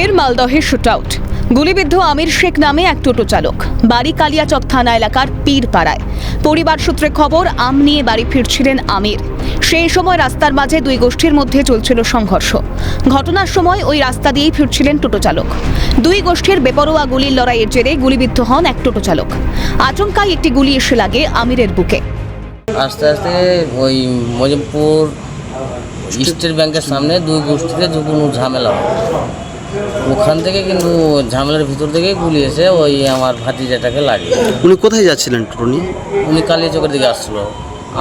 ফের মালদহে শুটআউট। গুলিবিদ্ধ আমির শেখ নামে এক টোটো চালক, বাড়ি কালিয়াচক থানা এলাকার পীরপাড়ায়। পরিবার সূত্রে খবর, আম নিয়ে বাড়ি ফিরছিলেন আমির। সেই সময় রাস্তার মাঝে দুই গোষ্ঠীর মধ্যে চলছিল সংঘর্ষ। ঘটনার সময় ওই রাস্তা দিয়েই ফিরছিলেন টোটো চালক। দুই গোষ্ঠীর বেপরোয়া গুলির লড়াইয়ের জেরে গুলিবিদ্ধ হন এক টোটো চালক। আচমকাই একটি গুলি এসে লাগে আমিরের বুকে। আস্তে আস্তে ওই মজিমপুর স্টেট ব্যাংকের সামনে দুই গোষ্ঠীতে কোনো ঝামেলা হয়, ওখান থেকে কিন্তু ঝামেলার ভিতর থেকে গুলি এসে ওই আমার ভাতিজাটাকে লাগে। উনি কোথায় যাচ্ছিলেন টোটো নিয়ে? উনি কালিয়াচকের দিকে আসছিল,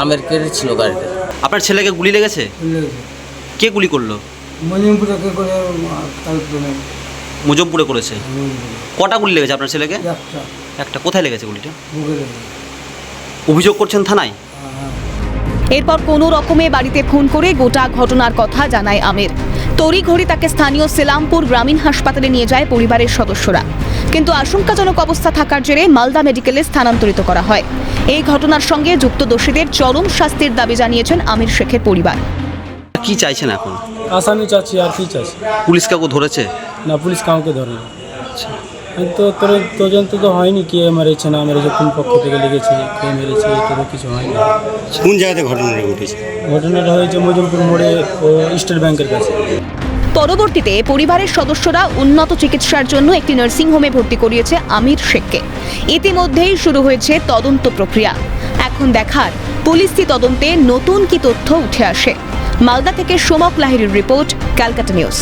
আমের কেড়ে ছিল গাড়িতে। আপনার ছেলেকে গুলি লেগেছে? কে গুলি করলো? মুজমপুরে করেছে। কটা গুলি লেগেছে আপনার ছেলেকে? একটা। কোথায় লেগেছে গুলিটা? অভিযোগ করছেন থানায়? এরপর কোনো রকমে বাড়িতে ফোন করে গোটা ঘটনার কথা জানায় আমির। তড়িঘড়ি তাকে স্থানীয় সেলামপুর গ্রামীণ হাসপাতালে নিয়ে যায় পরিবারের সদস্যরা, কিন্তু আশঙ্কাজনক অবস্থা থাকার জেরে মালদা মেডিকেলে স্থানান্তরিত করা হয়। এই ঘটনার সঙ্গে যুক্ত দোষীদের চরম শাস্তির দাবি জানিয়েছেন আমির শেখের পরিবার। কি চাইছেন এখন? আসামি চাচ্ছি, আর কি চাচ্ছি? পুলিশ কাউকে ধরেছে? না, পুলিশ কাউকে ধরেনি। তো তদন্ত তো হয়নি, কে মেরেছে না মেরেছে, কোন পক্ষ থেকে লেগেছে, কে মেরেছে, এটা তো কিছু হয়নি। কোন জায়গাতে ঘটনাটা ঘটেছে? ঘটনাটা হয়েছে মজিমপুর মোড়ে, স্টেট ব্যাংকের কাছে। পরবর্তীতে পরিবারের সদস্যরা উন্নত চিকিৎসার জন্য একটি নার্সিংহোমে ভর্তি করিয়েছে আমির শেখকে। ইতিমধ্যেই শুরু হয়েছে তদন্ত প্রক্রিয়া। এখন দেখার পুলিশি তদন্তে নতুন কি তথ্য উঠে আসে। মালদা থেকে সোমক লাহিড়ীর রিপোর্ট, ক্যালকাটা নিউজ।